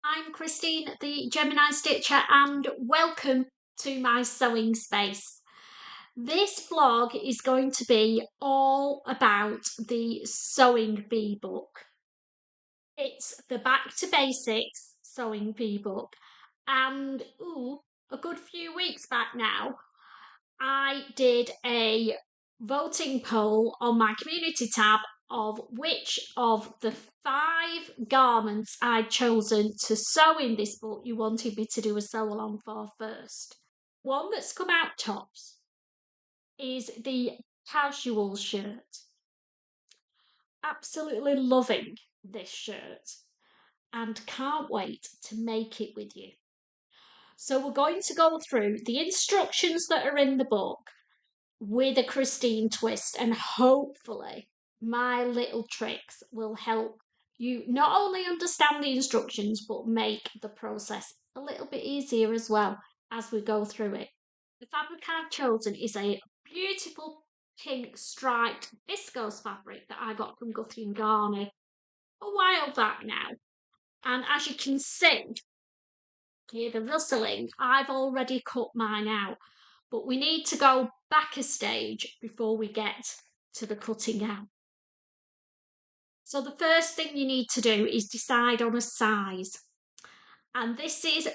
I'm Christine, the Gemini Stitcher, and welcome to my sewing space. This vlog is going to be all about the Sewing Bee book. It's the Back to Basics Sewing Bee book, and a good few weeks back now, I did a voting poll on my community tab of which of the 5 garments I'd chosen to sew in this book you wanted me to do a sew along for first. One that's come out tops is the casual shirt. Absolutely loving this shirt and can't wait to make it with you. So we're going to go through the instructions that are in the book with a Christine twist, and hopefully my little tricks will help you not only understand the instructions but make the process a little bit easier as well as we go through it. The fabric I've chosen is a beautiful pink striped viscose fabric that I got from Guthrie and Garney a while back now, and as you can see here, the rustling, I've already cut mine out, but we need to go back a stage before we get to the cutting out. So the first thing you need to do is decide on a size. And this is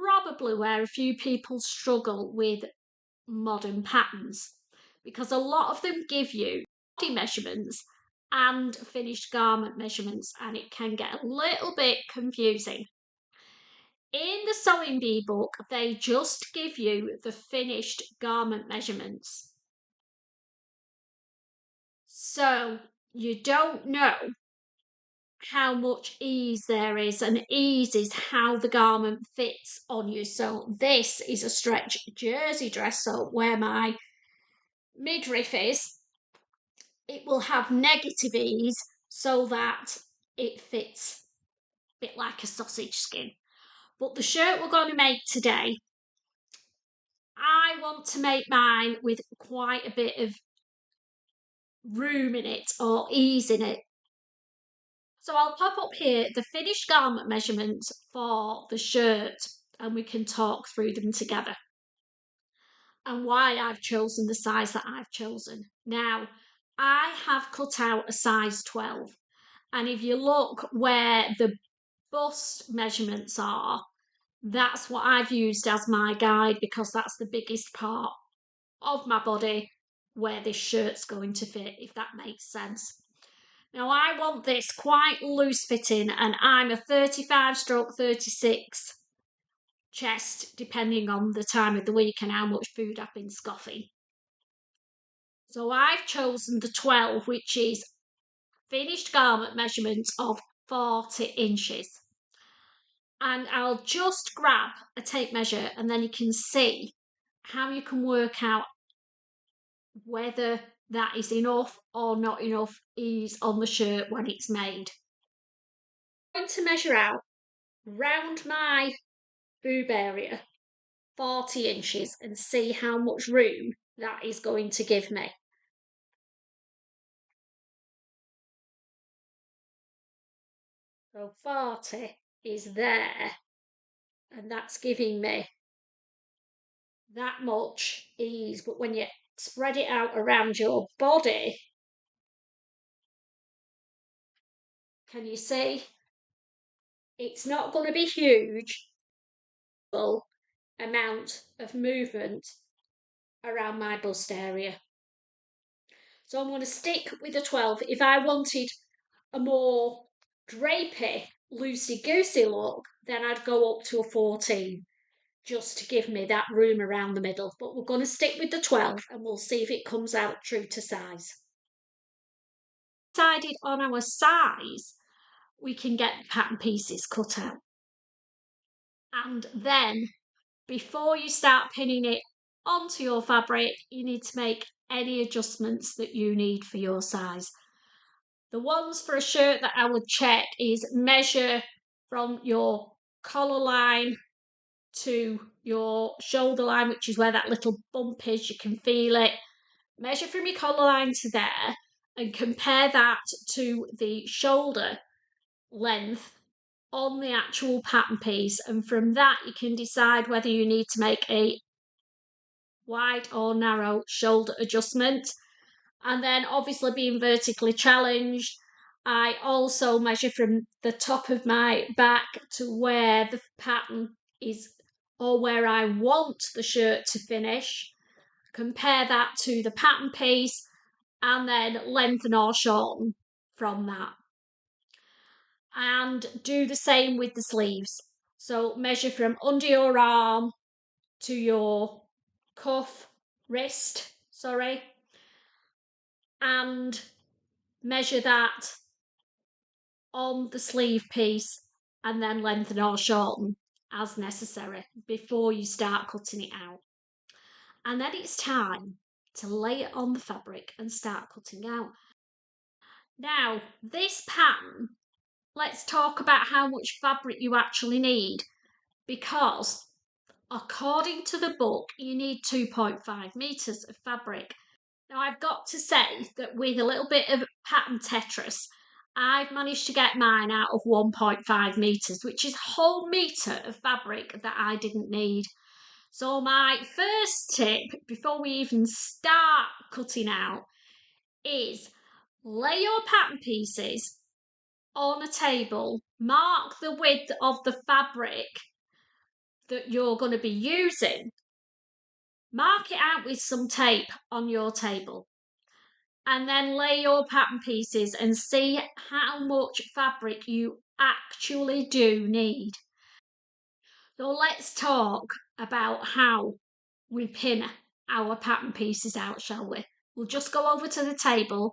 probably where a few people struggle with modern patterns, because a lot of them give you body measurements and finished garment measurements, and it can get a little bit confusing. In the Sewing Bee book, they just give you the finished garment measurements. So you don't know how much ease there is, and ease is how the garment fits on you. So this is a stretch jersey dress, so where my midriff is, it will have negative ease so that it fits a bit like a sausage skin. But the shirt we're going to make today, I want to make mine with quite a bit of room in it or ease in it. So I'll pop up here the finished garment measurements for the shirt, and we can talk through them together and why I've chosen the size that I've chosen. Now, I have cut out a size 12, and if you look where the bust measurements are, that's what I've used as my guide, because that's the biggest part of my body where this shirt's going to fit, if that makes sense. Now I want this quite loose fitting, and I'm a 35/36 chest, depending on the time of the week and how much food I've been scoffing. So I've chosen the 12, which is finished garment measurements of 40 inches. And I'll just grab a tape measure, and then you can see how you can work out whether that is enough or not enough ease on the shirt when it's made. I'm going to measure out round my boob area 40 inches and see how much room that is going to give me. So 40 is there, and that's giving me that much ease. But when you spread it out around your body, can you see? It's not going to be huge amount of movement around my bust area. So I'm going to stick with a 12. If I wanted a more drapey, loosey-goosey look, then I'd go up to a 14, just to give me that room around the middle. But we're going to stick with the 12, and we'll see if it comes out true to size. Decided on our size, we can get the pattern pieces cut out. And then, before you start pinning it onto your fabric, you need to make any adjustments that you need for your size. The ones for a shirt that I would check is measure from your collar line to your shoulder line, which is where that little bump is, you can feel it. Measure from your collar line to there, and compare that to the shoulder length on the actual pattern piece, and from that you can decide whether you need to make a wide or narrow shoulder adjustment. And then obviously being vertically challenged, I also measure from the top of my back to where the pattern is, or where I want the shirt to finish, compare that to the pattern piece, and then lengthen or shorten from that. And do the same with the sleeves. So measure from under your arm to your wrist, and measure that on the sleeve piece, and then lengthen or shorten as necessary before you start cutting it out. And then it's time to lay it on the fabric and start cutting out. Now, this pattern, let's talk about how much fabric you actually need, because according to the book, you need 2.5 meters of fabric. Now, I've got to say that with a little bit of pattern Tetris, I've managed to get mine out of 1.5 meters, which is a whole meter of fabric that I didn't need. So my first tip before we even start cutting out is lay your pattern pieces on a table, mark the width of the fabric that you're going to be using, mark it out with some tape on your table, and then lay your pattern pieces and see how much fabric you actually do need. So let's talk about how we pin our pattern pieces out, shall we? We'll just go over to the table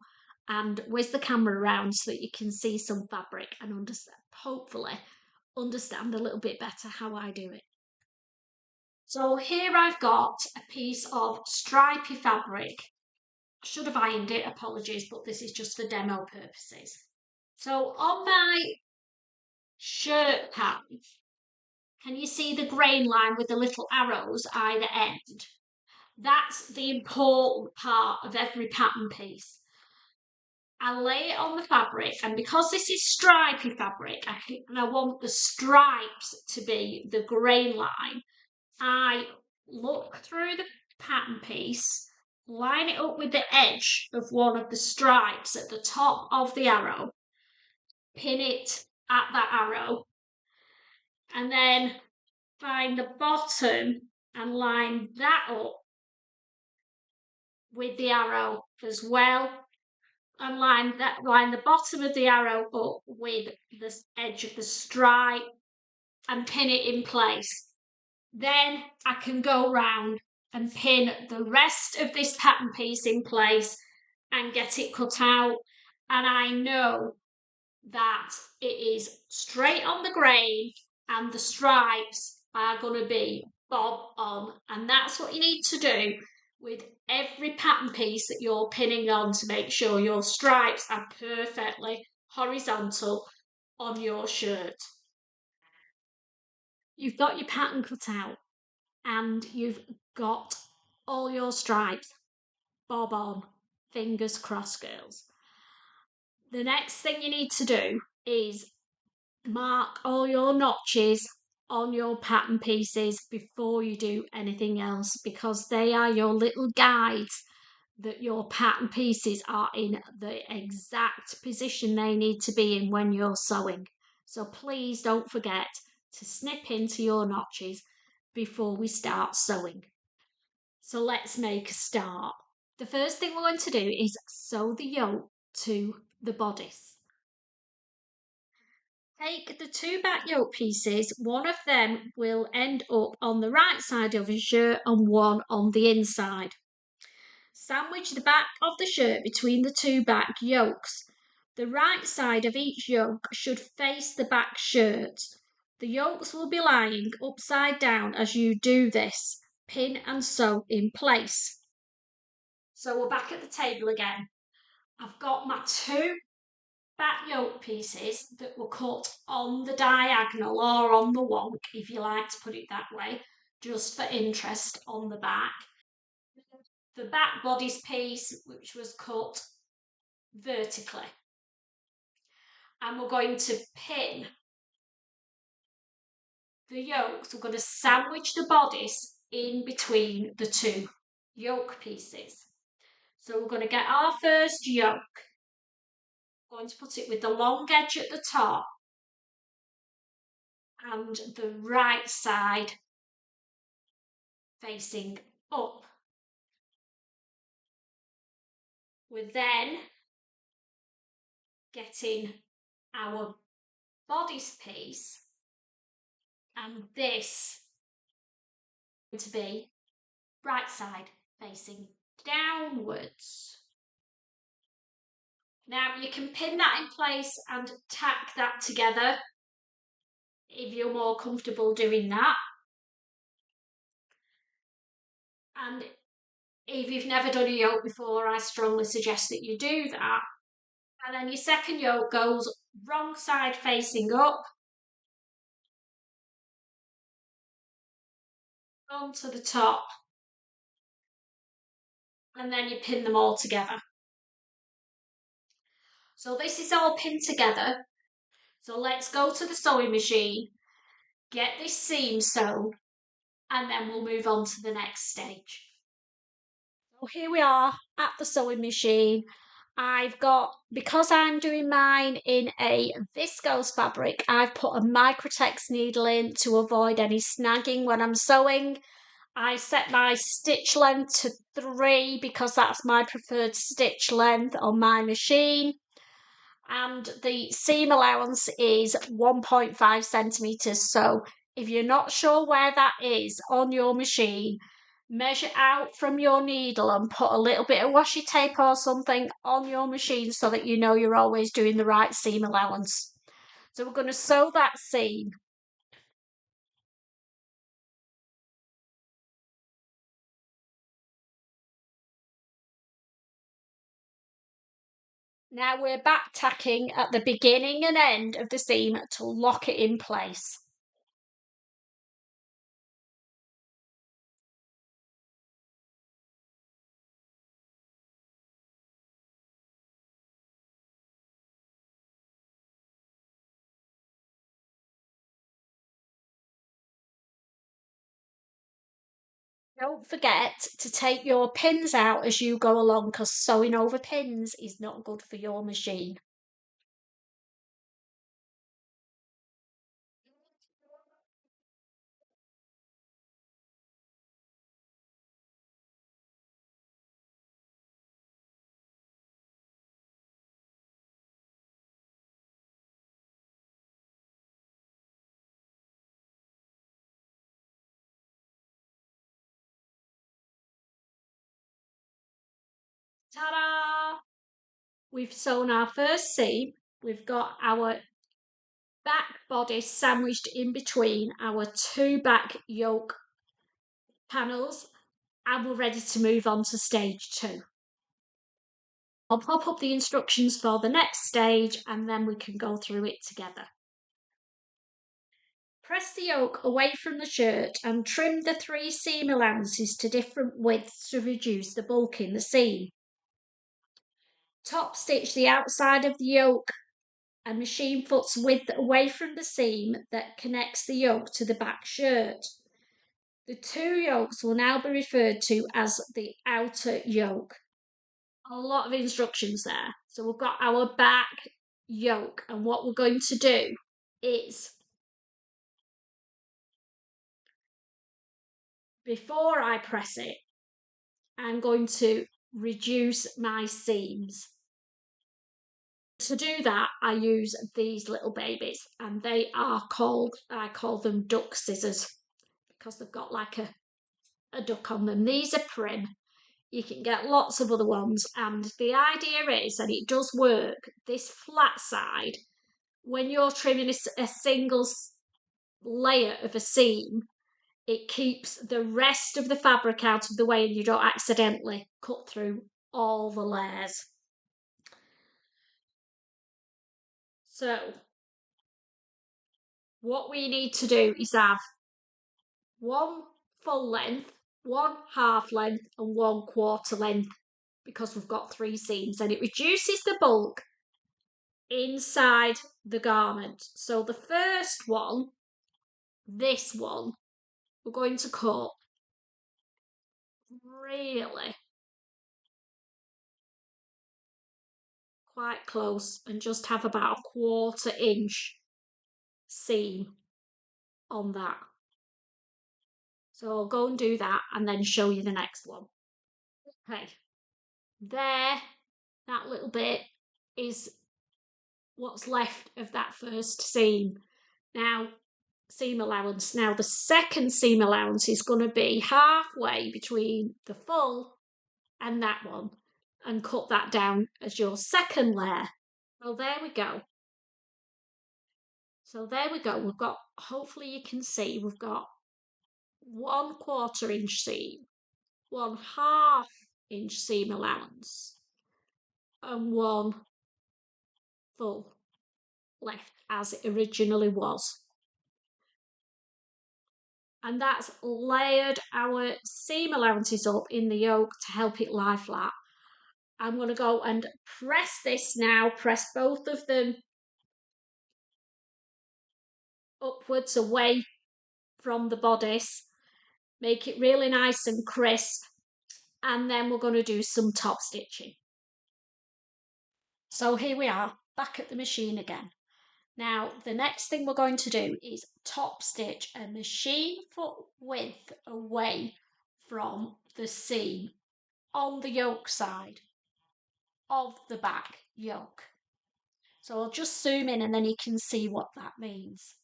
and whiz the camera around so that you can see some fabric and hopefully understand a little bit better how I do it. So here I've got a piece of stripy fabric. I should have ironed it, apologies, but this is just for demo purposes. So on my shirt pattern, can you see the grain line with the little arrows either end? That's the important part of every pattern piece. I lay it on the fabric, and because this is stripy fabric, and I want the stripes to be the grain line, I look through the pattern piece, line it up with the edge of one of the stripes at the top of the arrow, pin it at that arrow, and then find the bottom and line that up with the arrow as well, and line the bottom of the arrow up with the edge of the stripe and pin it in place. Then I can go round and pin the rest of this pattern piece in place and get it cut out, and I know that it is straight on the grain and the stripes are going to be bob on, and that's what you need to do with every pattern piece that you're pinning on to make sure your stripes are perfectly horizontal on your shirt. You've got your pattern cut out and you've got all your stripes bob on. Fingers crossed, girls. The next thing you need to do is mark all your notches on your pattern pieces before you do anything else, because they are your little guides that your pattern pieces are in the exact position they need to be in when you're sewing. So please don't forget to snip into your notches before we start sewing. So let's make a start. The first thing we're going to do is sew the yoke to the bodice. Take the two back yoke pieces, one of them will end up on the right side of your shirt and one on the inside. Sandwich the back of the shirt between the two back yokes. The right side of each yoke should face the back shirt. The yokes will be lying upside down as you do this. Pin and sew in place. So we're back at the table again. I've got my two back yoke pieces that were cut on the diagonal or on the wonk, if you like to put it that way, just for interest on the back. The back bodice piece, which was cut vertically. And we're going to pin the yokes, we're going to sandwich the bodice in between the two yoke pieces. So we're going to get our first yoke, going to put it with the long edge at the top and the right side facing up. We're then getting our bodice piece, and this is going to be right side facing downwards. Now you can pin that in place and tack that together if you're more comfortable doing that. And if you've never done a yoke before, I strongly suggest that you do that. And then your second yoke goes wrong side facing up onto the top, and then you pin them all together. So this is all pinned together. So let's go to the sewing machine, get this seam sewn, and then we'll move on to the next stage. So here we are at the sewing machine. I've got, because I'm doing mine in a viscose fabric, I've put a microtex needle in to avoid any snagging when I'm sewing. I set my stitch length to 3 because that's my preferred stitch length on my machine. And the seam allowance is 1.5 centimetres. So if you're not sure where that is on your machine, measure out from your needle and put a little bit of washi tape or something on your machine so that you know you're always doing the right seam allowance. So we're going to sew that seam. Now we're back tacking at the beginning and end of the seam to lock it in place. Don't forget to take your pins out as you go along because sewing over pins is not good for your machine. Ta-da! We've sewn our first seam. We've got our back bodice sandwiched in between our two back yoke panels, and we're ready to move on to stage 2. I'll pop up the instructions for the next stage and then we can go through it together. Press the yoke away from the shirt and trim the 3 seam allowances to different widths to reduce the bulk in the seam. Top stitch the outside of the yoke and machine foot's width away from the seam that connects the yoke to the back shirt. The 2 yokes will now be referred to as the outer yoke. A lot of instructions there. So we've got our back yoke, and what we're going to do is, before I press it, I'm going to reduce my seams. To do that, I use these little babies, and they are called, I call them duck scissors because they've got like a duck on them. These are prim. You can get lots of other ones, and the idea is, and it does work, this flat side, when you're trimming a single layer of a seam, it keeps the rest of the fabric out of the way and you don't accidentally cut through all the layers. So what we need to do is have 1 full length, 1 half length and 1 quarter length because we've got 3 seams, and it reduces the bulk inside the garment. So the first one this one, we're going to cut really quite close and just have about a 1/4 inch seam on that. So I'll go and do that and then show you the next one. Okay, there, that little bit is what's left of that first seam. Now, seam allowance. Now, the second seam allowance is going to be halfway between the full and that one, and cut that down as your second layer. Well, there we go. So there we go. We've got, hopefully you can see, we've got 1/4 inch seam, 1/2 inch seam allowance, and one full left as it originally was. And that's layered our seam allowances up in the yoke to help it lie flat. I'm going to go and press this now, press both of them upwards away from the bodice, make it really nice and crisp, and then we're going to do some top stitching. So here we are, back at the machine again. Now, the next thing we're going to do is top stitch a machine foot width away from the seam on the yoke side of the back yoke. So I'll just zoom in and then you can see what that means.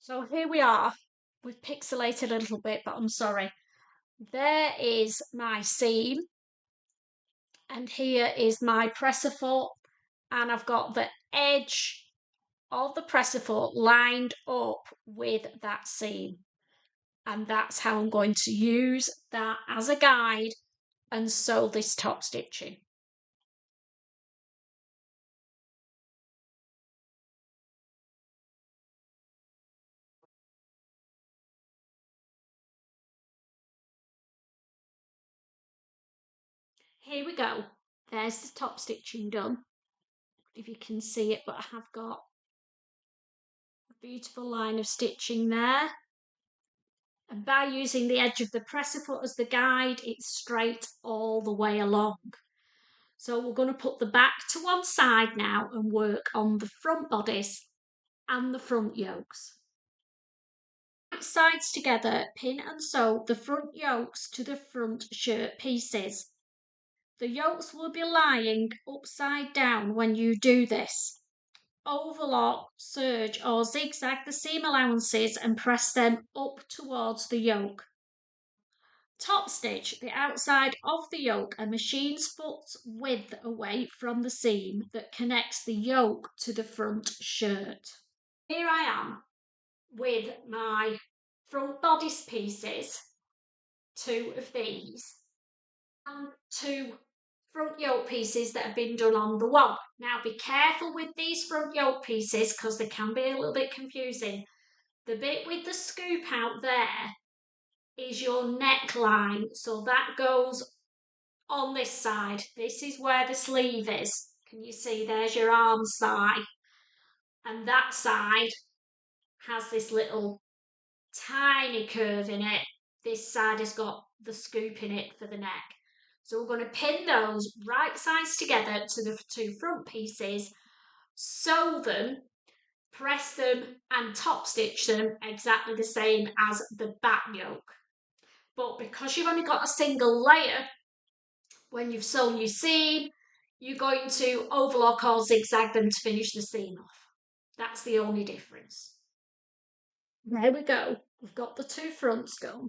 So here we are. We've pixelated a little bit, but I'm sorry. There is my seam, and here is my presser foot, and I've got the edge of the presser foot lined up with that seam. And that's how I'm going to use that as a guide and sew this top stitching. Here we go. There's the top stitching done. If you can see it, but I have got a beautiful line of stitching there. And by using the edge of the presser foot as the guide, it's straight all the way along. So we're going to put the back to one side now and work on the front bodice and the front yokes. Sides together, pin and sew the front yokes to the front shirt pieces. The yokes will be lying upside down when you do this. Overlock, serge or zigzag the seam allowances and press them up towards the yoke. Top stitch the outside of the yoke a machine's foot's width away from the seam that connects the yoke to the front shirt. Here I am with my front bodice pieces, 2 of these, and 2 front yoke pieces that have been done on the one. Now be careful with these front yoke pieces because they can be a little bit confusing. The bit with the scoop out there is your neckline, so that goes on this side. This is where the sleeve is. Can you see? There's your arm side, and that side has this little tiny curve in it. This side has got the scoop in it for the neck. So we're going to pin those right sides together to the 2 front pieces, sew them, press them and top stitch them exactly the same as the back yoke. But because you've only got a single layer, when you've sewn your seam, you're going to overlock or zigzag them to finish the seam off. That's the only difference. There we go. We've got the 2 fronts going.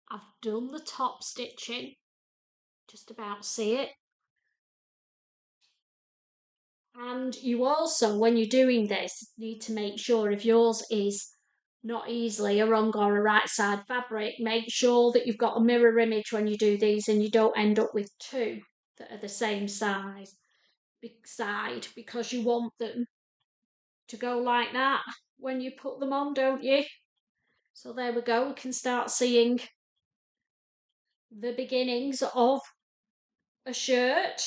I've done the top stitching. Just about see it. And you also, when you're doing this, need to make sure if yours is not easily a wrong or a right side fabric, make sure that you've got a mirror image when you do these and you don't end up with 2 that are the same size side, because you want them to go like that when you put them on, don't you? So there we go, we can start seeing the beginnings of a shirt.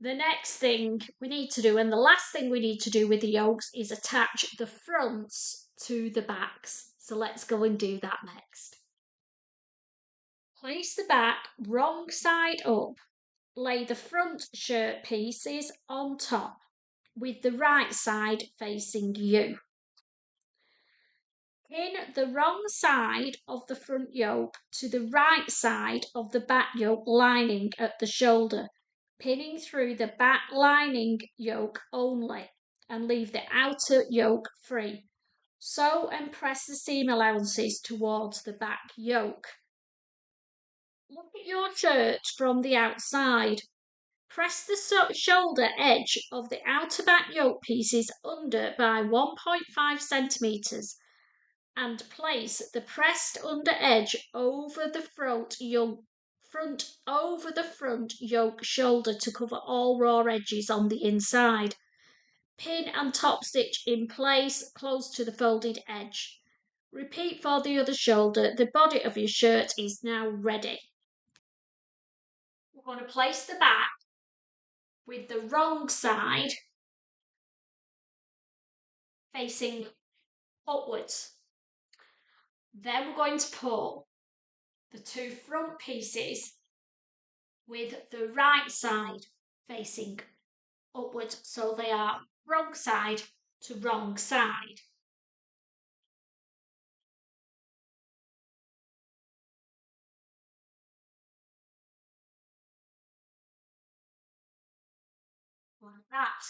The next thing we need to do, and the last thing we need to do with the yokes, is attach the fronts to the backs. So let's go and do that next. Place the back wrong side up. Lay the front shirt pieces on top with the right side facing you. Pin the wrong side of the front yoke to the right side of the back yoke lining at the shoulder, pinning through the back lining yoke only and leave the outer yoke free. Sew and press the seam allowances towards the back yoke. Look at your shirt from the outside. Press the shoulder edge of the outer back yoke pieces under by 1.5 centimetres and place the pressed under edge over the front yoke shoulder to cover all raw edges on the inside. Pin and top stitch in place close to the folded edge. Repeat for the other shoulder. The body of your shirt is now ready. We're going to place the back with the wrong side facing upwards. Then we're going to pull the two front pieces with the right side facing upwards, so they are wrong side to wrong side. Like that.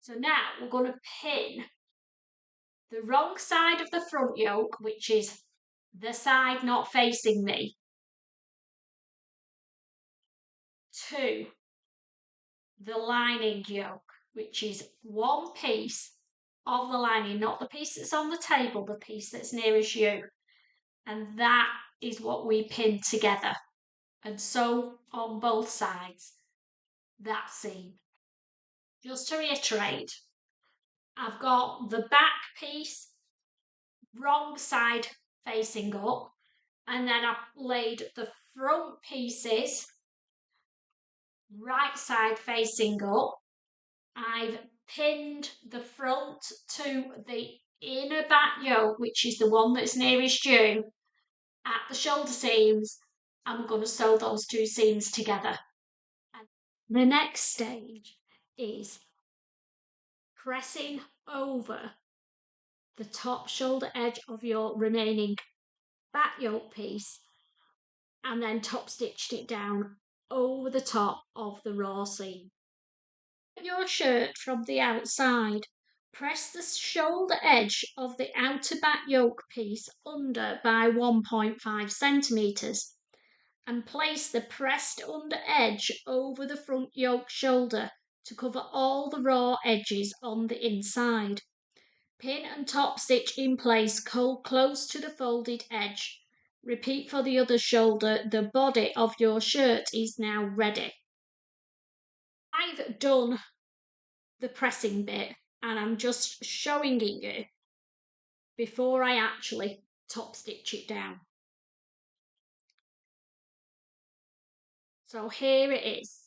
So now we're going to pin the wrong side of the front yoke, which is the side not facing me, to the lining yoke, which is one piece of the lining, not the piece that's on the table, the piece that's nearest you. And that is what we pin together. And sew on both sides that seam. Just to reiterate, I've got the back piece wrong side facing up, and then I've laid the front pieces right side facing up. I've pinned the front to the inner back yoke, which is the one that's nearest you, at the shoulder seams, and we're going to sew those two seams together. The next stage is pressing over the top shoulder edge of your remaining back yoke piece and then top stitched it down over the top of the raw seam. Your shirt from the outside. Press the shoulder edge of the outer back yoke piece under by 1.5 centimetres and place the pressed under edge over the front yoke shoulder to cover all the raw edges on the inside. Pin and top stitch in place close to the folded edge. Repeat for the other shoulder. The body of your shirt is now ready. I've done the pressing bit and I'm just showing it you before I actually top stitch it down. So here it is.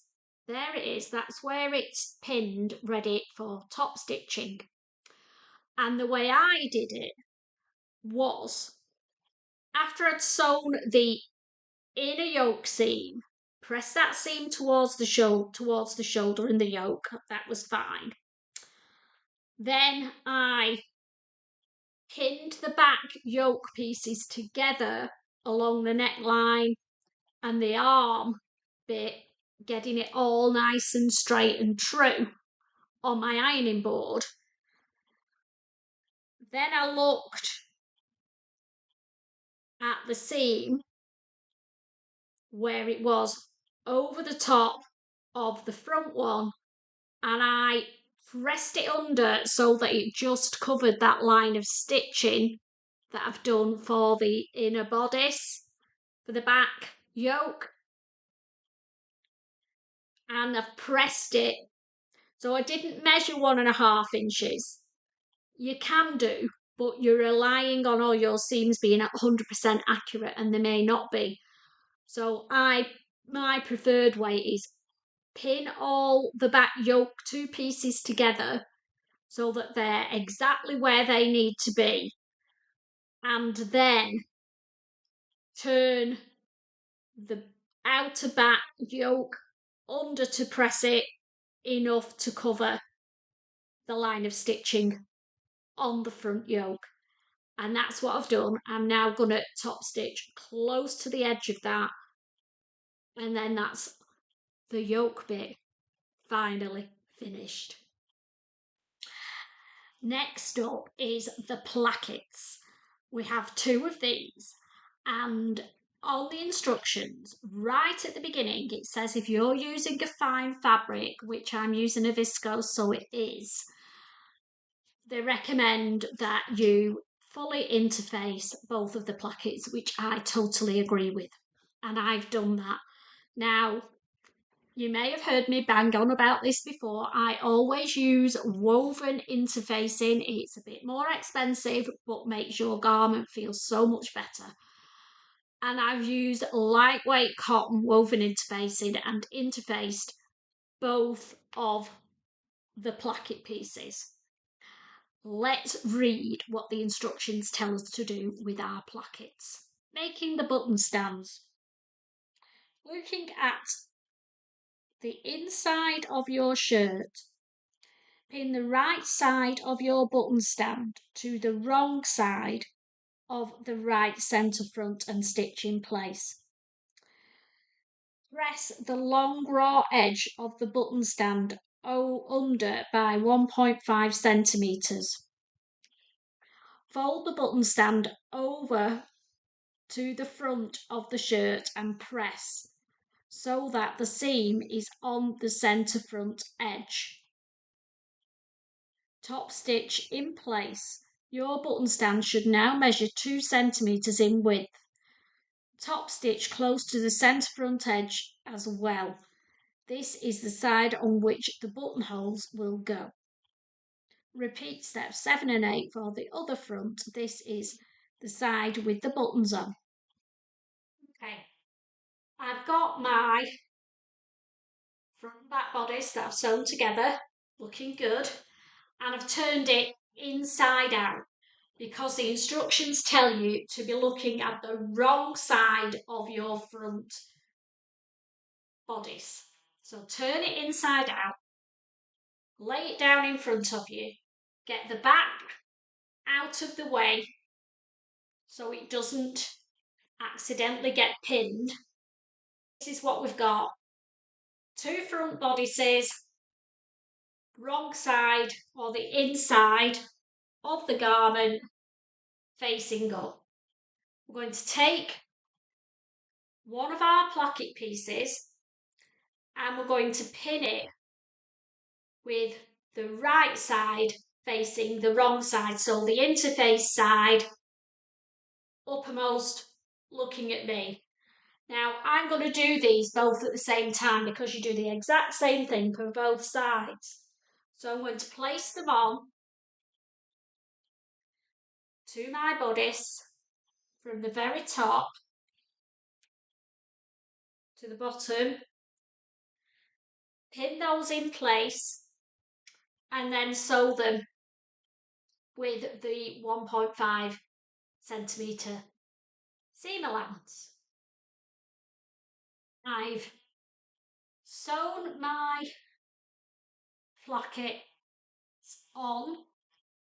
There it is. That's where it's pinned, ready for top stitching. And the way I did it was, after I'd sewn the inner yoke seam, press that seam towards the shoulder and the yoke. That was fine. Then I pinned the back yoke pieces together along the neckline and the arm bit, getting it all nice and straight and true on my ironing board. Then I looked at the seam where it was over the top of the front one and I pressed it under so that it just covered that line of stitching that I've done for the inner bodice, for the back yoke, and I've pressed it. So I didn't measure 1.5 inches. You can do, but you're relying on all your seams being at 100% accurate and they may not be. So my preferred way is pin all the back yoke two pieces together so that they're exactly where they need to be, and then turn the outer back yoke under to press it enough to cover the line of stitching on the front yoke. And that's what I've done. I'm now going to top stitch close to the edge of that, and then that's the yoke bit finally finished. Next up is the plackets. We have two of these, and on the instructions right at the beginning it says if you're using a fine fabric, which I'm using a viscose, so it is, they recommend that you fully interface both of the plackets, which I totally agree with, and I've done that. Now, you may have heard me bang on about this before. I always use woven interfacing. It's a bit more expensive, but makes your garment feel so much better. And I've used lightweight cotton woven interfacing and interfaced both of the placket pieces. Let's read what the instructions tell us to do with our plackets. Making the button stands. Looking at the inside of your shirt, pin the right side of your button stand to the wrong side of the right centre front and stitch in place. Press the long raw edge of the button stand under by 1.5 centimetres. Fold the button stand over to the front of the shirt and press so that the seam is on the centre front edge. Top stitch in place. Your button stand should now measure 2 centimetres in width. Top stitch close to the centre front edge as well. This is the side on which the buttonholes will go. Repeat steps 7 and 8 for the other front. This is the side with the buttons on. Okay, I've got my front and back bodice that I've sewn together, looking good, and I've turned it inside out because the instructions tell you to be looking at the wrong side of your front bodice. So turn it inside out, lay it down in front of you, get the back out of the way so it doesn't accidentally get pinned. This is what we've got. Two front bodices, wrong side or the inside of the garment facing up. We're going to take one of our placket pieces and we're going to pin it with the right side facing the wrong side, so the interface side uppermost looking at me. Now I'm going to do these both at the same time because you do the exact same thing for both sides. So I'm going to place them on to my bodice from the very top to the bottom, pin those in place and then sew them with the 1.5 centimetre seam allowance. I've sewn my placket on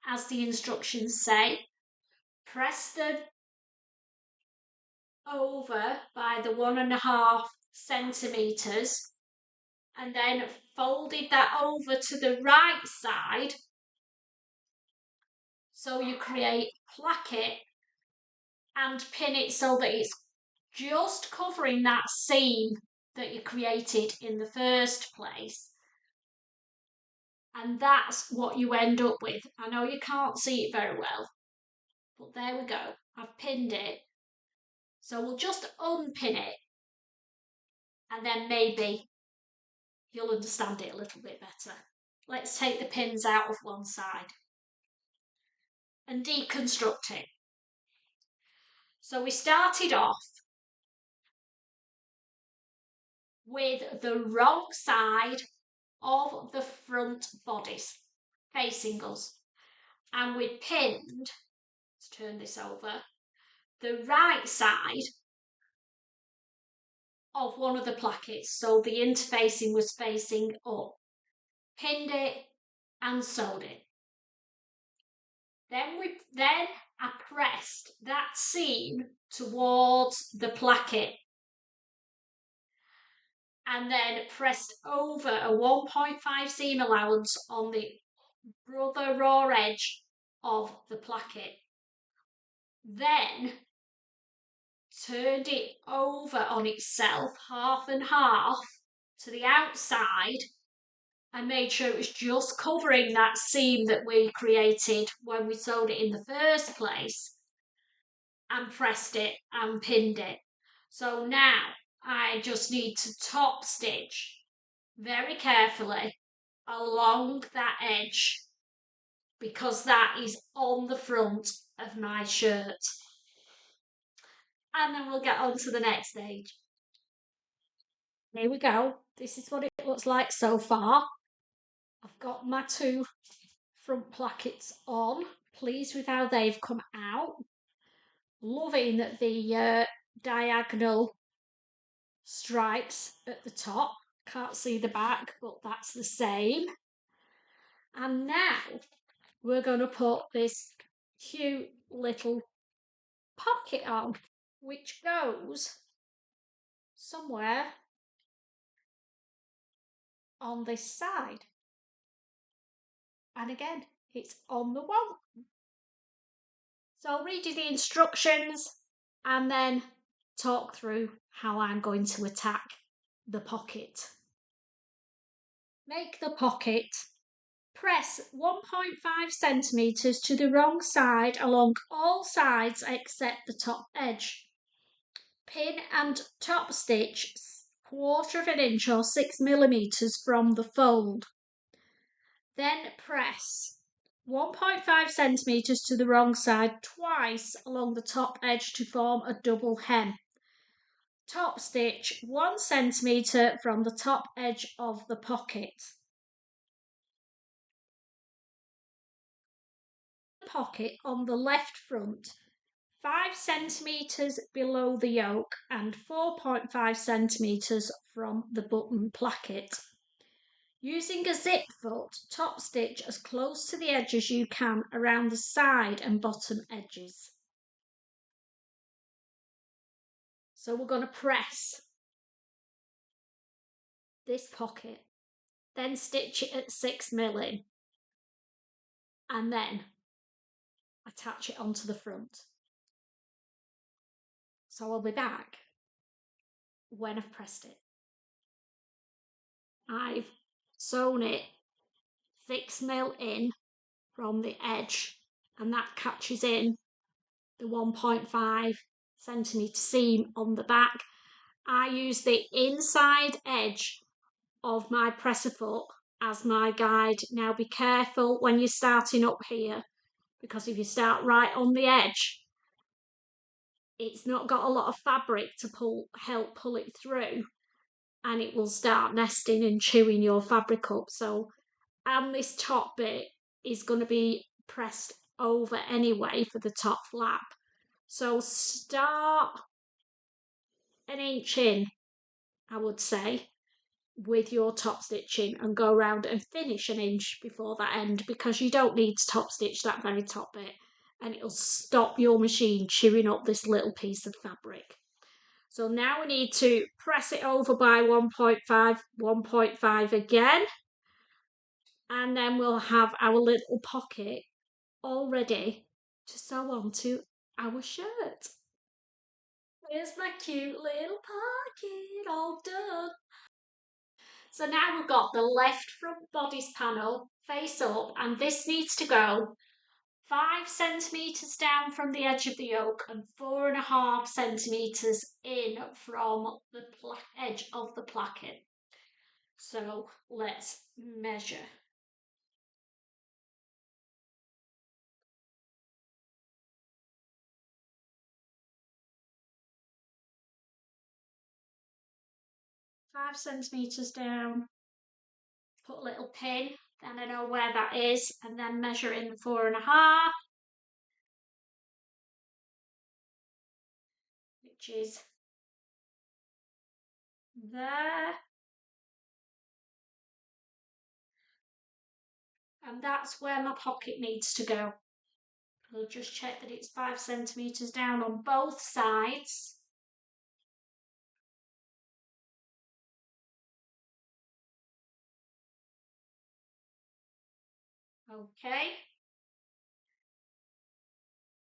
as the instructions say. Press them over by the 1.5 centimetres and then folded that over to the right side so you create placket and pin it so that it's just covering that seam that you created in the first place. And that's what you end up with. I know you can't see it very well, but there we go. I've pinned it. So we'll just unpin it and then maybe you'll understand it a little bit better. Let's take the pins out of one side and deconstruct it. So we started off with the wrong side of the front bodice facing us. And we pinned, let's turn this over, the right side of one of the plackets, so the interfacing was facing up. Pinned it and sewed it. Then I pressed that seam towards the placket and then pressed over a 1.5 seam allowance on the other raw edge of the placket. Then turned it over on itself, half and half, to the outside and made sure it was just covering that seam that we created when we sewed it in the first place, and pressed it and pinned it. So now I just need to top stitch very carefully along that edge because that is on the front of my shirt. And then we'll get on to the next stage. Here we go. This is what it looks like so far. I've got my 2 front plackets on. Pleased with how they've come out. Loving the diagonal stripes at the top. Can't see the back, but that's the same. And now we're going to put this cute little pocket on, which goes somewhere on this side. And again, it's on the wall. So I'll read you the instructions and then talk through how I'm going to attack the pocket. Make the pocket. Press 1.5 centimetres to the wrong side along all sides except the top edge. Pin and top stitch 1/4 inch or 6 millimetres from the fold. Then press 1.5 centimetres to the wrong side twice along the top edge to form a double hem. Top stitch 1 centimetre from the top edge of the pocket. Pocket on the left front 5 centimetres below the yoke and 4.5 centimetres from the button placket. Using a zip foot, top stitch as close to the edge as you can around the side and bottom edges. So we're going to press this pocket, then stitch it at 6 milling and then attach it onto the front. So I'll be back when I've pressed it. I've sewn it 6 mil in from the edge and that catches in the 1.5 centimetre seam on the back. I use the inside edge of my presser foot as my guide. Now be careful when you're starting up here because if you start right on the edge, it's not got a lot of fabric to help pull it through and it will start nesting and chewing your fabric up. So, and this top bit is going to be pressed over anyway for the top flap. So start an inch in, I would say, with your top stitching and go around and finish an inch before that end because you don't need to top stitch that very top bit and it'll stop your machine chewing up this little piece of fabric. So now we need to press it over by 1.5 again, and then we'll have our little pocket all ready to sew onto our shirt. Here's my cute little pocket all done. So now we've got the left front bodice panel face up, and this needs to go 5 centimetres down from the edge of the yoke and 4.5 centimetres in from the edge of the placket. So let's measure. 5 centimetres down, put a little pin, then I know where that is, and then measure in the 4.5, which is there. And that's where my pocket needs to go. I'll just check that it's 5 centimetres down on both sides. Okay.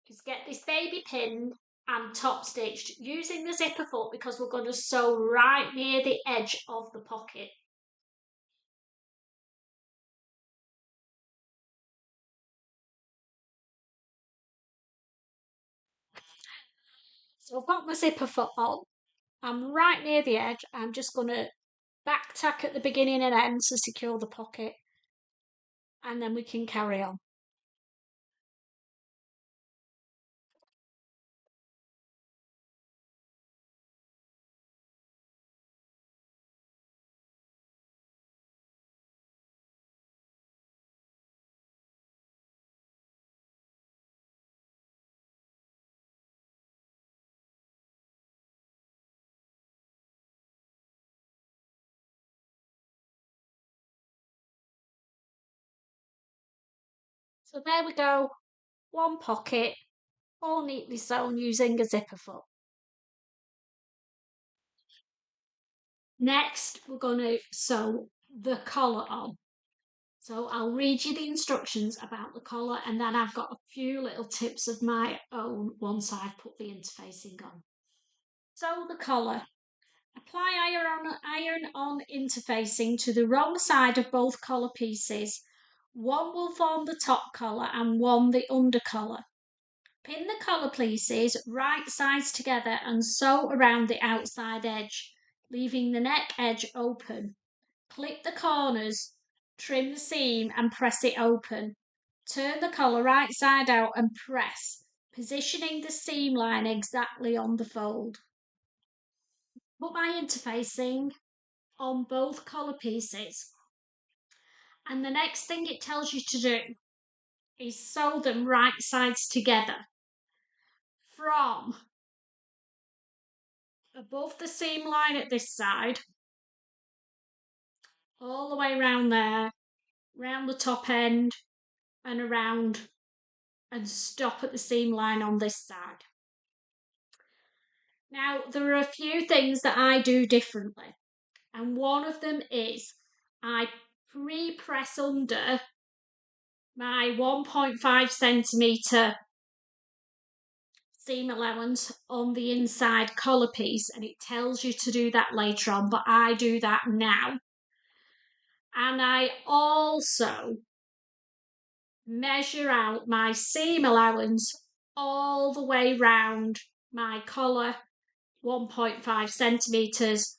Just get this baby pinned and top stitched using the zipper foot because we're going to sew right near the edge of the pocket. So I've got my zipper foot on. I'm right near the edge. I'm just going to back tack at the beginning and end to secure the pocket, and then we can carry on. So there we go, one pocket, all neatly sewn using a zipper foot. Next, we're going to sew the collar on. So I'll read you the instructions about the collar, and then I've got a few little tips of my own once I've put the interfacing on. Sew the collar. Apply iron on interfacing to the wrong side of both collar pieces. One will form the top collar and one the under collar. Pin the collar pieces right sides together and sew around the outside edge, leaving the neck edge open. Clip the corners, trim the seam and press it open. Turn the collar right side out and press, positioning the seam line exactly on the fold. Put my interfacing on both collar pieces. And the next thing it tells you to do is sew them right sides together from above the seam line at this side all the way around there, round the top end and around, and stop at the seam line on this side. Now, there are a few things that I do differently, and one of them is I pre-press under my 1.5 centimetre seam allowance on the inside collar piece, and it tells you to do that later on, but I do that now. And I also measure out my seam allowance all the way round my collar, 1.5 centimetres,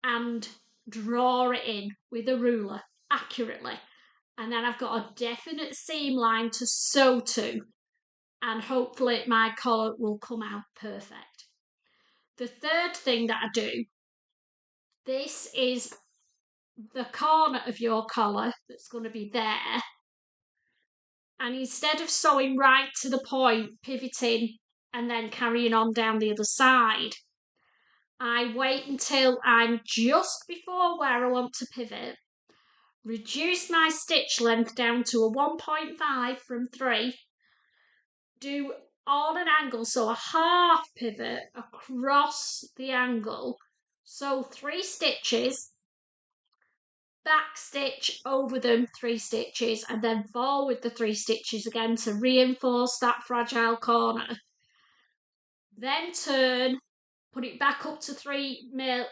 and draw it in with a ruler accurately. And then I've got a definite seam line to sew to, and hopefully my collar will come out perfect. The third thing that I do, this is the corner of your collar that's going to be there. And instead of sewing right to the point, pivoting and then carrying on down the other side, I wait until I'm just before where I want to pivot, reduce my stitch length down to a 1.5 from 3, do on an angle, so a half pivot across the angle, sew 3 stitches, back stitch over them 3 stitches, and then forward the 3 stitches again to reinforce that fragile corner. Then turn, put it back up to 3 mil,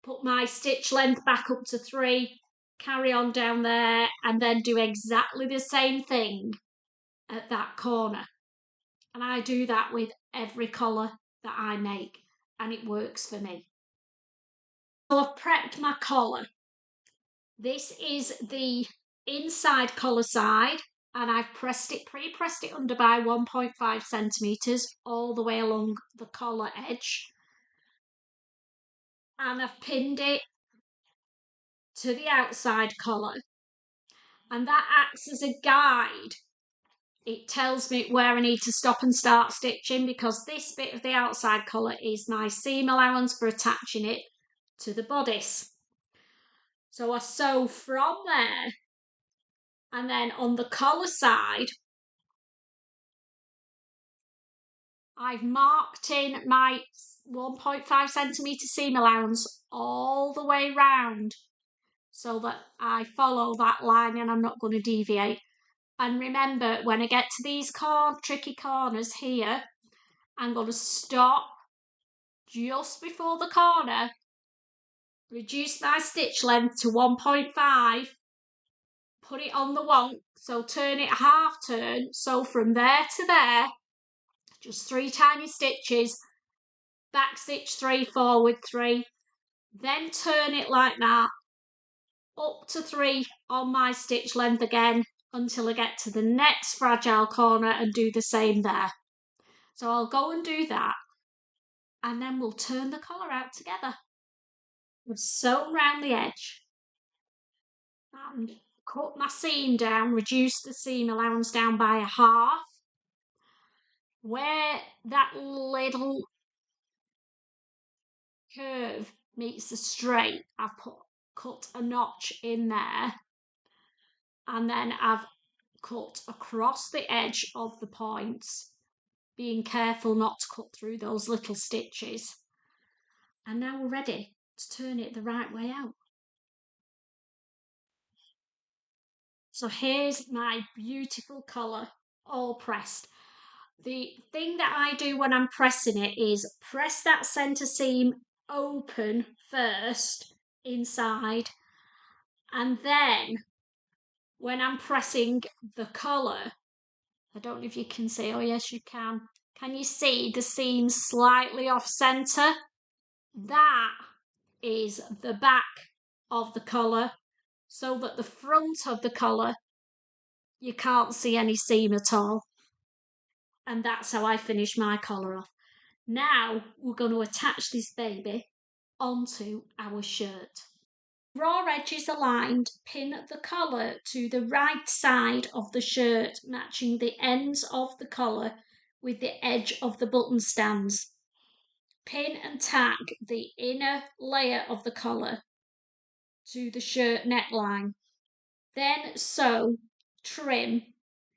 put my stitch length back up to 3, carry on down there, and then do exactly the same thing at that corner. And I do that with every collar that I make, and it works for me. So I've prepped my collar. This is the inside collar side, and I've pre-pressed it under by 1.5 centimetres all the way along the collar edge. and I've pinned it to the outside collar, and that acts as a guide. It tells me where I need to stop and start stitching, because this bit of the outside collar is my seam allowance for attaching it to the bodice. So I sew from there, and then on the collar side I've marked in my 1.5 centimetre seam allowance all the way round, so that I follow that line and I'm not going to deviate. And remember, when I get to these tricky corners here, I'm going to stop just before the corner, reduce my stitch length to 1.5, put it on the wonk, so turn it half turn, so from there to there, just 3 tiny stitches, back stitch 3, forward 3, then turn it like that, up to 3 on my stitch length again, until I get to the next fragile corner and do the same there. So I'll go and do that, and then we'll turn the collar out together. I've sewn round the edge and cut my seam down, reduce the seam allowance down by a half. Where that little curve meets the straight, I've cut a notch in there, and then I've cut across the edge of the points, being careful not to cut through those little stitches. And now we're ready to turn it the right way out. So here's my beautiful collar, all pressed. The thing that I do when I'm pressing it is press that centre seam open first inside, and then when I'm pressing the collar, I don't know if you can see, oh yes you can you see the seam slightly off centre? That is the back of the collar, so that the front of the collar you can't see any seam at all. And that's how I finish my collar off. Now we're going to attach this baby onto our shirt. Raw edges aligned, pin the collar to the right side of the shirt, matching the ends of the collar with the edge of the button stands. Pin and tack the inner layer of the collar to the shirt neckline. Then sew, trim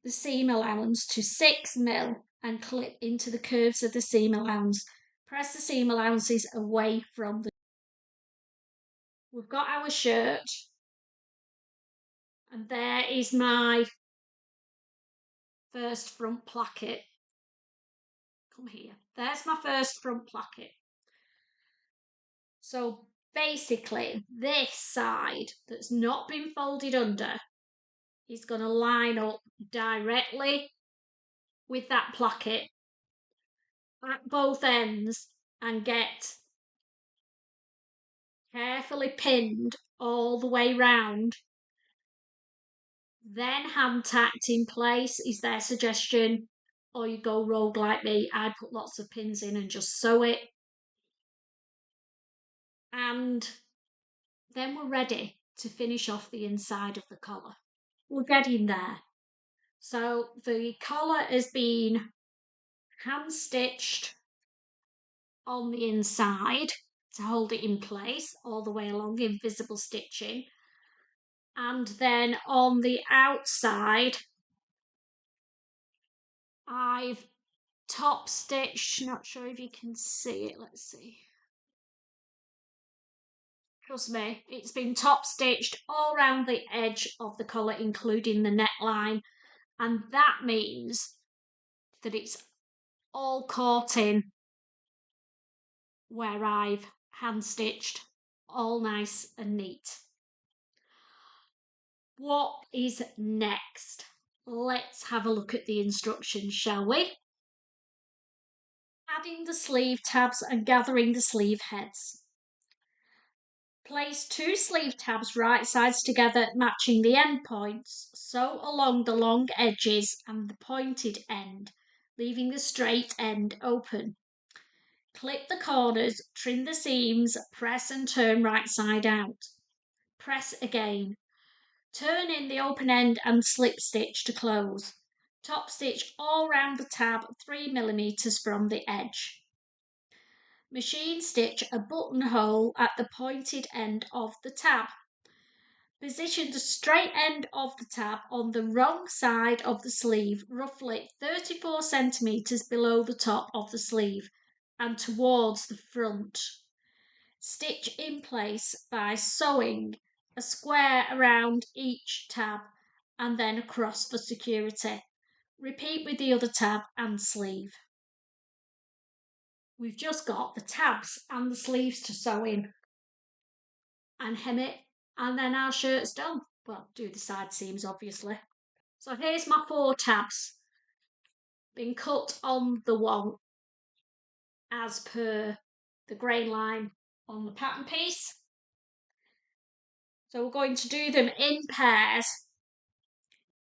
the seam allowance to 6mm and clip into the curves of the seam allowance. Press the seam allowances away from the... We've got our shirt, and there is my first front placket. Come here. There's my first front placket. So basically, this side that's not been folded under is going to line up directly with that placket at both ends and get carefully pinned all the way round. Then hand tacked in place is their suggestion, or you go rogue like me. I put lots of pins in and just sew it. And then we're ready to finish off the inside of the collar. We're getting there. So the collar has been hand stitched on the inside to hold it in place all the way along, invisible stitching. And then on the outside, I've top stitched, not sure if you can see it, let's see. Trust me, it's been top stitched all around the edge of the collar, including the neckline, and that means that it's all caught in where I've hand stitched, all nice and neat. What is next? Let's have a look at the instructions, shall we? Adding the sleeve tabs and gathering the sleeve heads. Place 2 sleeve tabs right sides together, matching the end points. Sew along the long edges and the pointed end, leaving the straight end open. Clip the corners, trim the seams, press and turn right side out. Press again. Turn in the open end and slip stitch to close. Top stitch all round the tab 3mm from the edge. Machine stitch a buttonhole at the pointed end of the tab. Position the straight end of the tab on the wrong side of the sleeve, roughly 34cm below the top of the sleeve and towards the front. Stitch in place by sewing a square around each tab and then across for security. Repeat with the other tab and sleeve. We've just got the tabs and the sleeves to sew in and hem it, and then our shirt's done. Well, do the side seams obviously. So here's my 4 tabs, been cut on the one as per the grain line on the pattern piece. So we're going to do them in pairs,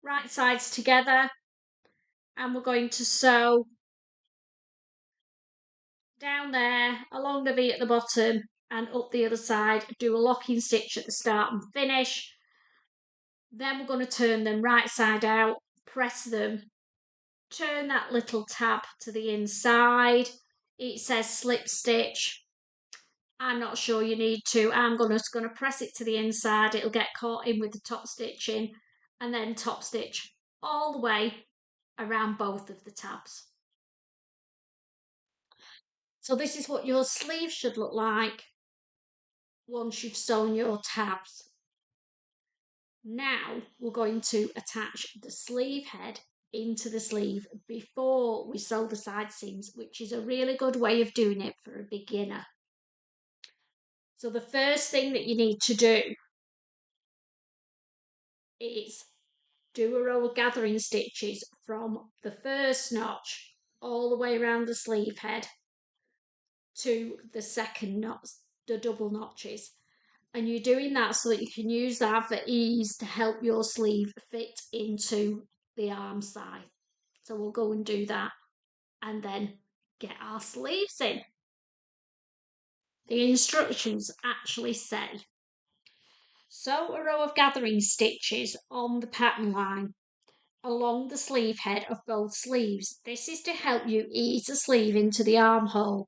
right sides together, and we're going to sew down there along the V at the bottom and up the other side, do a locking stitch at the start and finish. Then we're going to turn them right side out, press them, turn that little tab to the inside. It says slip stitch. I'm not sure you need to. I'm just going to press it to the inside. It'll get caught in with the top stitching, and then top stitch all the way around both of the tabs. So this is what your sleeve should look like once you've sewn your tabs. Now we're going to attach the sleeve head into the sleeve before we sew the side seams, which is a really good way of doing it for a beginner. So the first thing that you need to do is do a row of gathering stitches from the first notch all the way around the sleeve head to the second notch, the double notches. And you're doing that so that you can use that for ease to help your sleeve fit into the arm side. So we'll go and do that and then get our sleeves in. The instructions actually say, sew a row of gathering stitches on the pattern line along the sleeve head of both sleeves. This is to help you ease the sleeve into the armhole.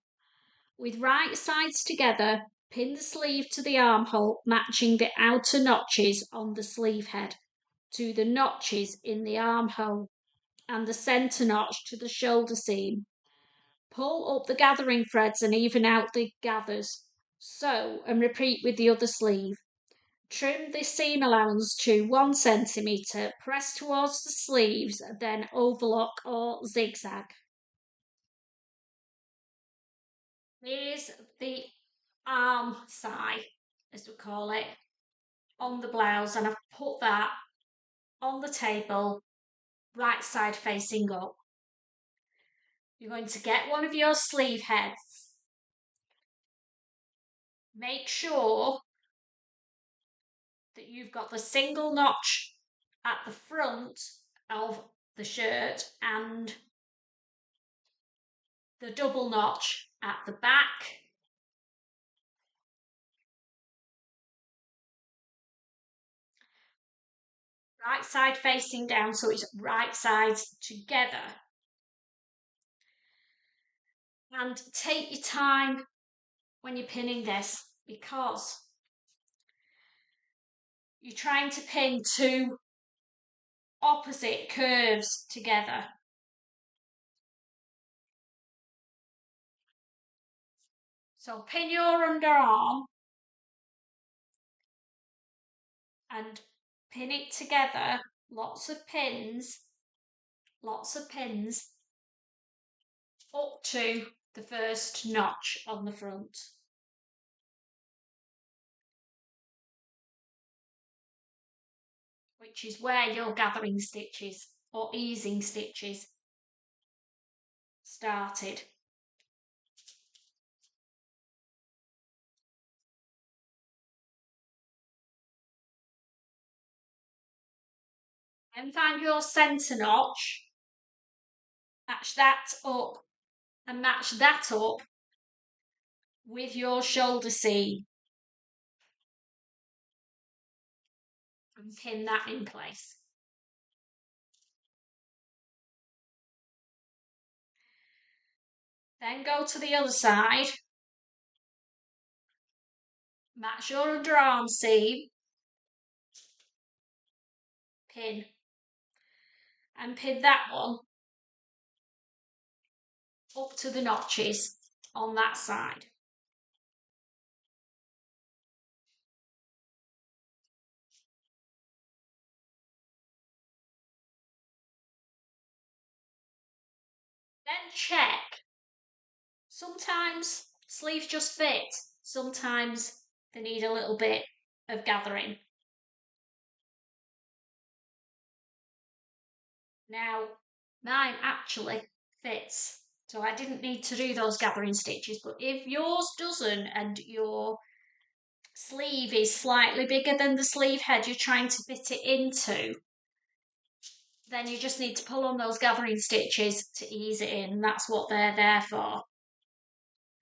With right sides together, pin the sleeve to the armhole, matching the outer notches on the sleeve head to the notches in the armhole and the centre notch to the shoulder seam. Pull up the gathering threads and even out the gathers. Sew and repeat with the other sleeve. Trim the seam allowance to 1cm, press towards the sleeves, then overlock or zigzag. Here's the arm side, as we call it, on the blouse, and I've put that on the table, right side facing up. You're going to get one of your sleeve heads. Make sure that you've got the single notch at the front of the shirt and the double notch at the back. Right side facing down, so it's right sides together. And take your time when you're pinning this, because you're trying to pin two opposite curves together. So pin your underarm and pin it together, lots of pins, up to the first notch on the front. Which is where your gathering stitches or easing stitches started. And find your centre notch, match that up and match that up with your shoulder seam and pin that in place. Then go to the other side, match your underarm seam, pin, and pin that one up to the notches on that side. Then check. Sometimes sleeves just fit, sometimes they need a little bit of gathering. Now, mine actually fits, so I didn't need to do those gathering stitches, but if yours doesn't and your sleeve is slightly bigger than the sleeve head you're trying to fit it into, then you just need to pull on those gathering stitches to ease it in. That's what they're there for.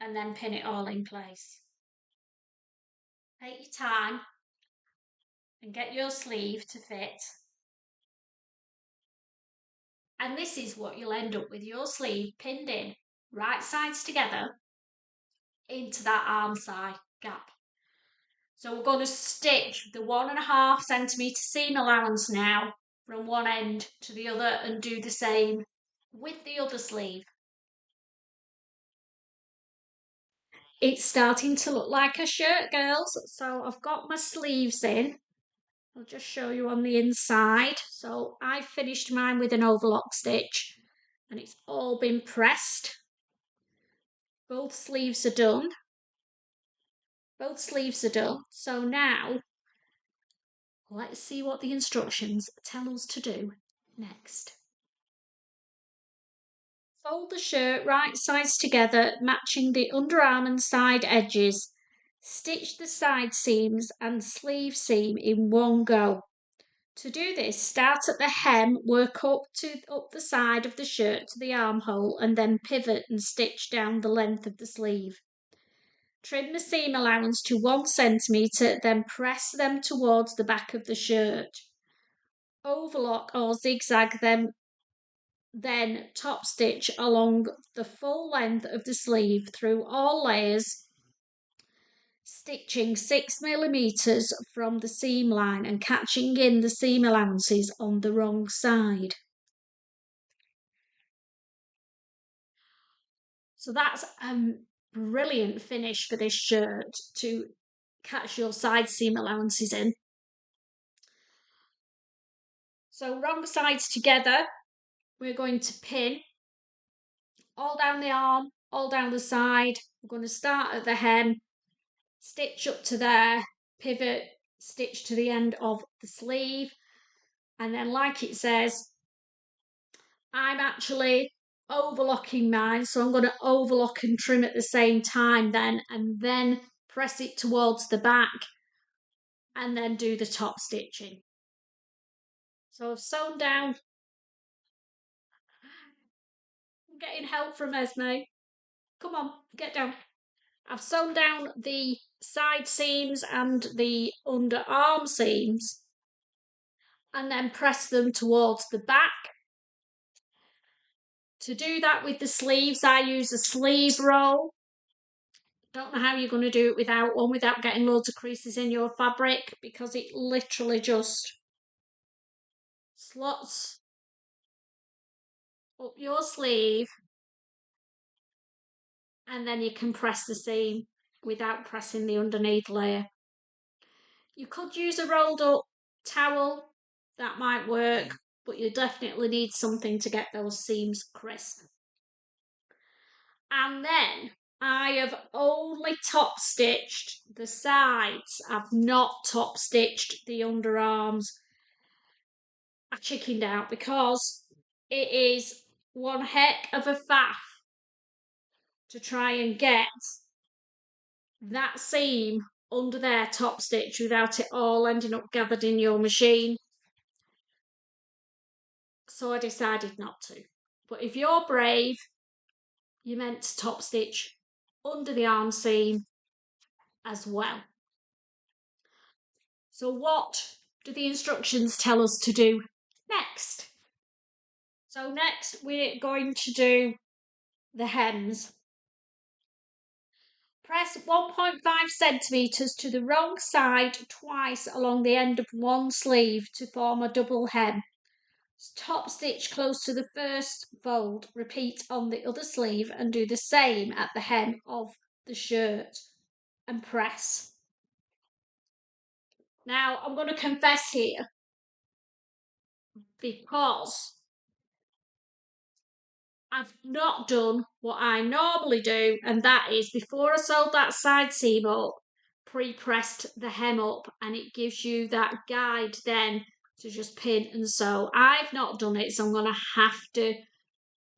And then pin it all in place. Take your time and get your sleeve to fit. And this is what you'll end up with, your sleeve pinned in, right sides together, into that arm side gap. So we're going to stitch the 1.5 centimetre seam allowance now from one end to the other and do the same with the other sleeve. It's starting to look like a shirt, girls. So I've got my sleeves in. I'll just show you on the inside. So I finished mine with an overlock stitch and it's all been pressed. Both sleeves are done. Both sleeves are done. So now let's see what the instructions tell us to do next. Fold the shirt right sides together, matching the underarm and side edges. Stitch the side seams and sleeve seam in one go. To do this, start at the hem, work up the side of the shirt to the armhole, and then pivot and stitch down the length of the sleeve. Trim the seam allowance to 1 centimetre, then press them towards the back of the shirt. Overlock or zigzag them, then top stitch along the full length of the sleeve through all layers, stitching 6 millimetres from the seam line and catching in the seam allowances on the wrong side. So that's a brilliant finish for this shirt, to catch your side seam allowances in. So wrong sides together, we're going to pin all down the arm, all down the side. We're going to start at the hem, stitch up to there, pivot, stitch to the end of the sleeve, and then like it says, I'm actually overlocking mine, so I'm going to overlock and trim at the same time then, and then press it towards the back and then do the top stitching. So I've sewn down. I'm getting help from Esme. Come on, get down. I've sewn down the side seams and the underarm seams and then press them towards the back. To do that with the sleeves, I use a sleeve roll. Don't know how you're going to do it without one, without getting loads of creases in your fabric, because it literally just slots up your sleeve and then you can press the seam without pressing the underneath layer. You could use a rolled up towel, that might work, but you definitely need something to get those seams crisp. And then I have only top stitched the sides. I've not top stitched the underarms. I chickened out because it is one heck of a faff to try and get that seam under there top stitch without it all ending up gathered in your machine. So I decided not to. But if you're brave, you're meant to top stitch under the arm seam as well. So what do the instructions tell us to do next? So next we're going to do the hems. Press 1.5 centimetres to the wrong side twice along the end of one sleeve to form a double hem. Top stitch close to the first fold. Repeat on the other sleeve and do the same at the hem of the shirt and press. Now I'm going to confess here because I've not done what I normally do, and that is before I sewed that side seam up, pre-pressed the hem up, and it gives you that guide then to just pin and sew. I've not done it, so I'm going to have to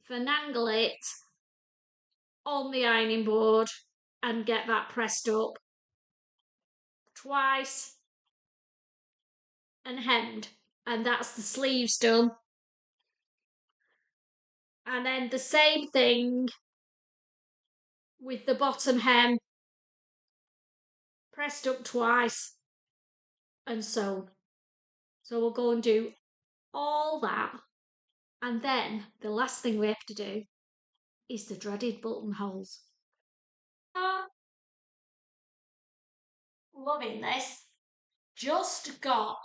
finagle it on the ironing board and get that pressed up twice and hemmed, and that's the sleeves done. And then the same thing with the bottom hem, pressed up twice and sewn. So we'll go and do all that, and then the last thing we have to do is the dreaded buttonholes. Loving this. Just got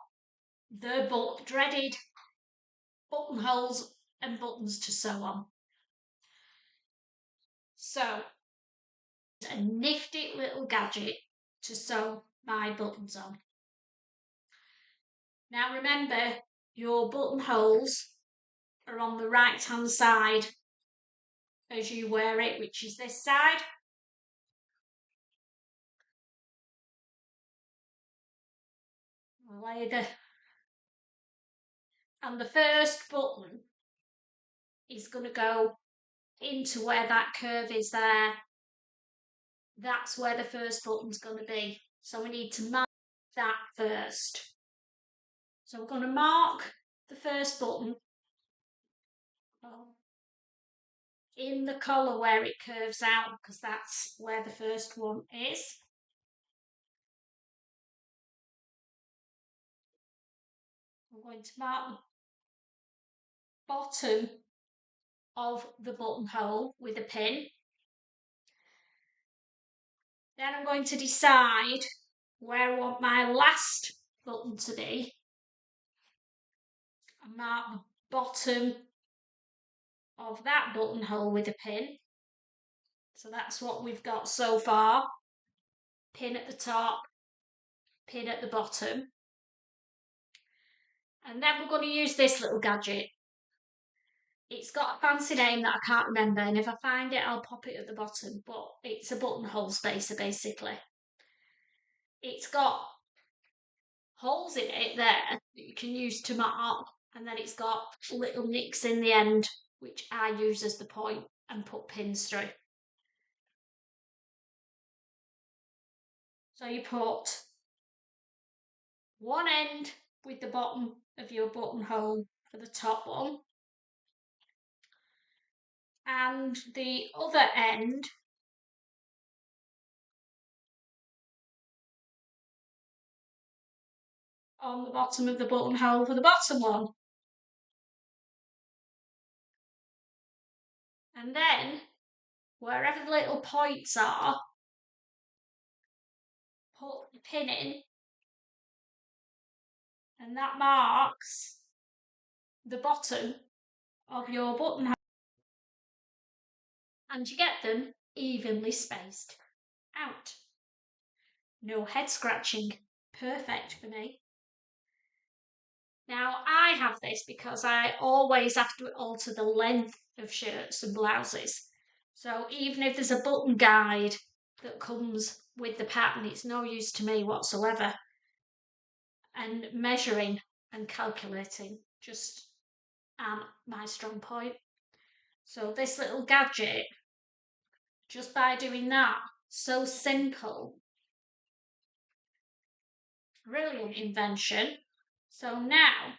the dreaded buttonholes and buttons to sew on. So, a nifty little gadget to sew my buttons on. Now remember, your buttonholes are on the right hand side as you wear it, which is this side. And the first button is going to go into where that curve is there. That's where the first button's going to be. So we need to mark that first. So we're going to mark the first button in the collar where it curves out, because that's where the first one is. I'm going to mark the bottom of the buttonhole with a pin. Then I'm going to decide where I want my last button to be and mark the bottom of that buttonhole with a pin. So that's what we've got so far. Pin at the top, pin at the bottom. And then we're going to use this little gadget. It's got a fancy name that I can't remember, and if I find it, I'll pop it at the bottom, but it's a buttonhole spacer, basically. It's got holes in it there that you can use to mark, and then it's got little nicks in the end, which I use as the point and put pins through. So you put one end with the bottom of your buttonhole for the top one, and the other end on the bottom of the buttonhole for the bottom one. And then, wherever the little points are, put the pin in, and that marks the bottom of your buttonhole. And you get them evenly spaced out. No head scratching. Perfect for me. Now, I have this because I always have to alter the length of shirts and blouses. So even if there's a button guide that comes with the pattern, it's no use to me whatsoever. And measuring and calculating just my strong point. So this little gadget, just by doing that, so simple, brilliant invention. So now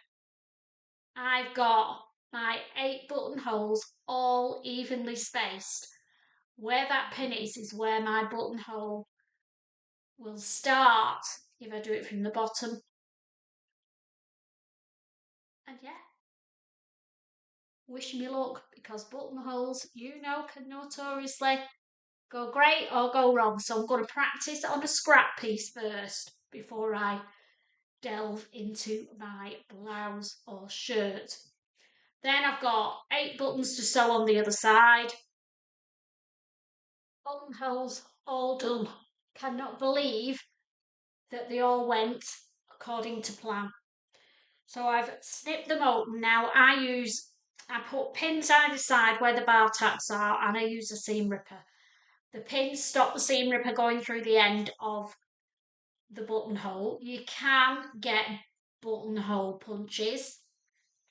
I've got my 8 buttonholes all evenly spaced. Where that pin is where my buttonhole will start if I do it from the bottom. And yeah, wish me luck, because buttonholes, you know, can notoriously go great or go wrong. So I'm going to practice on a scrap piece first before I delve into my blouse or shirt. Then I've got 8 buttons to sew on the other side. Buttonholes all done. Cannot believe that they all went according to plan. So I've snipped them open. Now I put pins either side where the bar tacks are, and I use a seam ripper. The pins stop the seam ripper going through the end of the buttonhole. You can get buttonhole punches,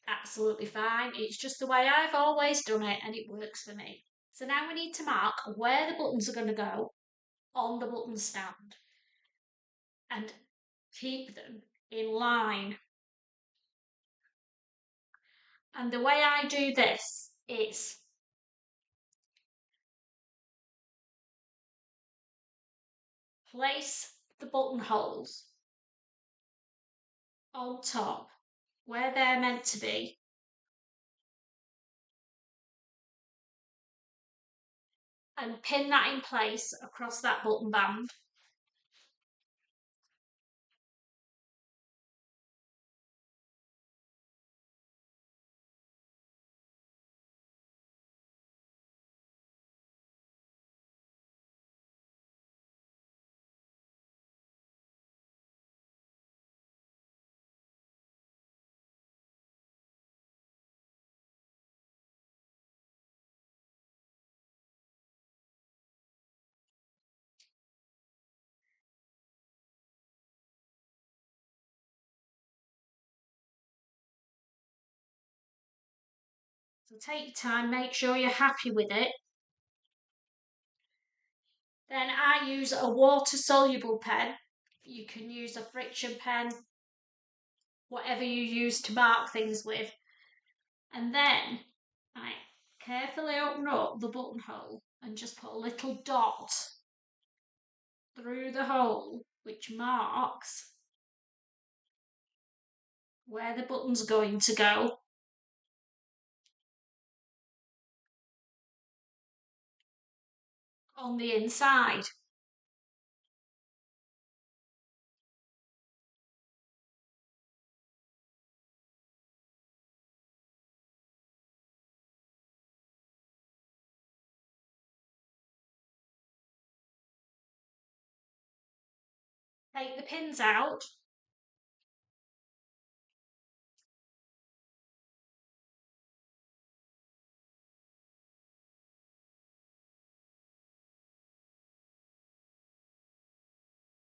absolutely fine. It's just the way I've always done it, and it works for me. So now we need to mark where the buttons are going to go on the button stand and keep them in line. And the way I do this is place the buttonholes on top where they're meant to be, and pin that in place across that button band. So take your time, make sure you're happy with it. Then I use a water-soluble pen. You can use a friction pen, whatever you use to mark things with. And then I carefully open up the buttonhole and just put a little dot through the hole, which marks where the button's going to go. On the inside. Take the pins out.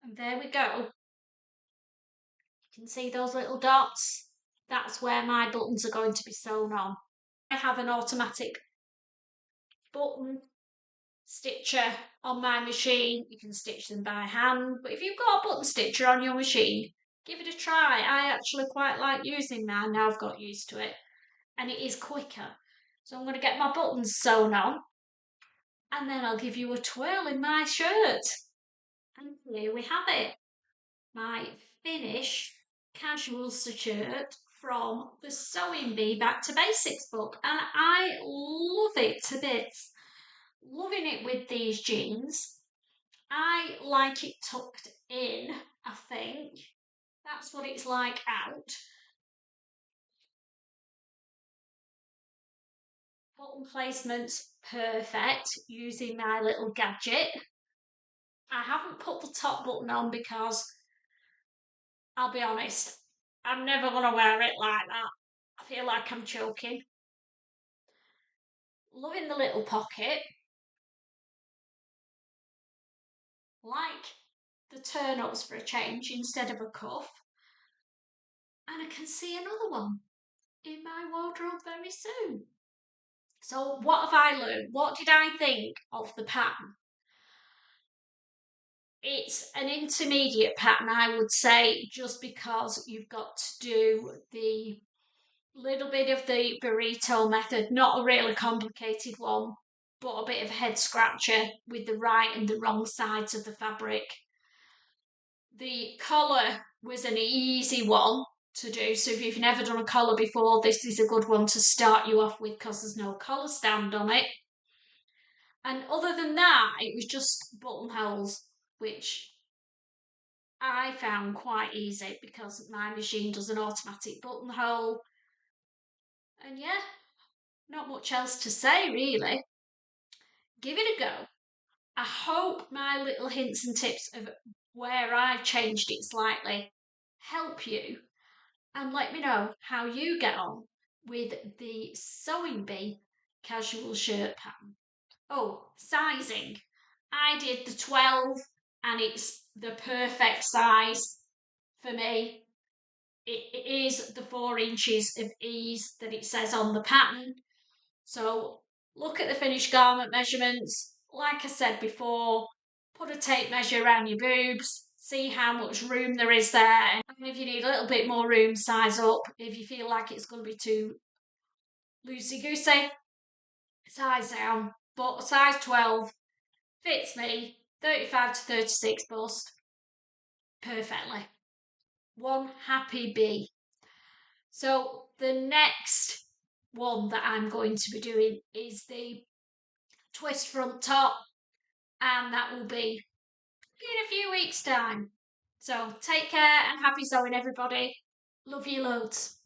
And there we go. You can see those little dots. That's where my buttons are going to be sewn on. I have an automatic button stitcher on my machine. You can stitch them by hand, but if you've got a button stitcher on your machine, give it a try. I actually quite like using mine now I've got used to it, and it is quicker. So I'm going to get my buttons sewn on, and then I'll give you a twirl in my shirt. And here we have it, my finished casual shirt from the Sewing Bee Back to Basics book, and I love it to bits. Loving it with these jeans. I like it tucked in, I think. That's what it's like out. Button placement's perfect using my little gadget. I haven't put the top button on because, I'll be honest, I'm never going to wear it like that. I feel like I'm choking. Loving the little pocket. Like the turn-ups for a change instead of a cuff. And I can see another one in my wardrobe very soon. So what have I learned? What did I think of the pattern? It's an intermediate pattern, I would say, just because you've got to do the little bit of the burrito method, not a really complicated one. but a bit of a head scratcher with the right and the wrong sides of the fabric. The collar was an easy one to do, so if you've never done a collar before, this is a good one to start you off with because there's no collar stand on it. And other than that, it was just buttonholes, which I found quite easy because my machine does an automatic buttonhole. And yeah, not much else to say really. Give it a go. I hope my little hints and tips of where I've changed it slightly help you, and let me know how you get on with the Sewing Bee casual shirt pattern. Oh, sizing. I did the 12 and it's the perfect size for me. It is the 4 inches of ease that it says on the pattern. So look at the finished garment measurements. Like I said before, put a tape measure around your boobs, see how much room there is there. And if you need a little bit more room, size up. If you feel like it's going to be too loosey-goosey, size down. But size 12 fits me, 35 to 36 bust, perfectly. One happy bee. So the next one that I'm going to be doing is the twist front top, and that will be in a few weeks' time. So take care and happy sewing, everybody. Love you loads.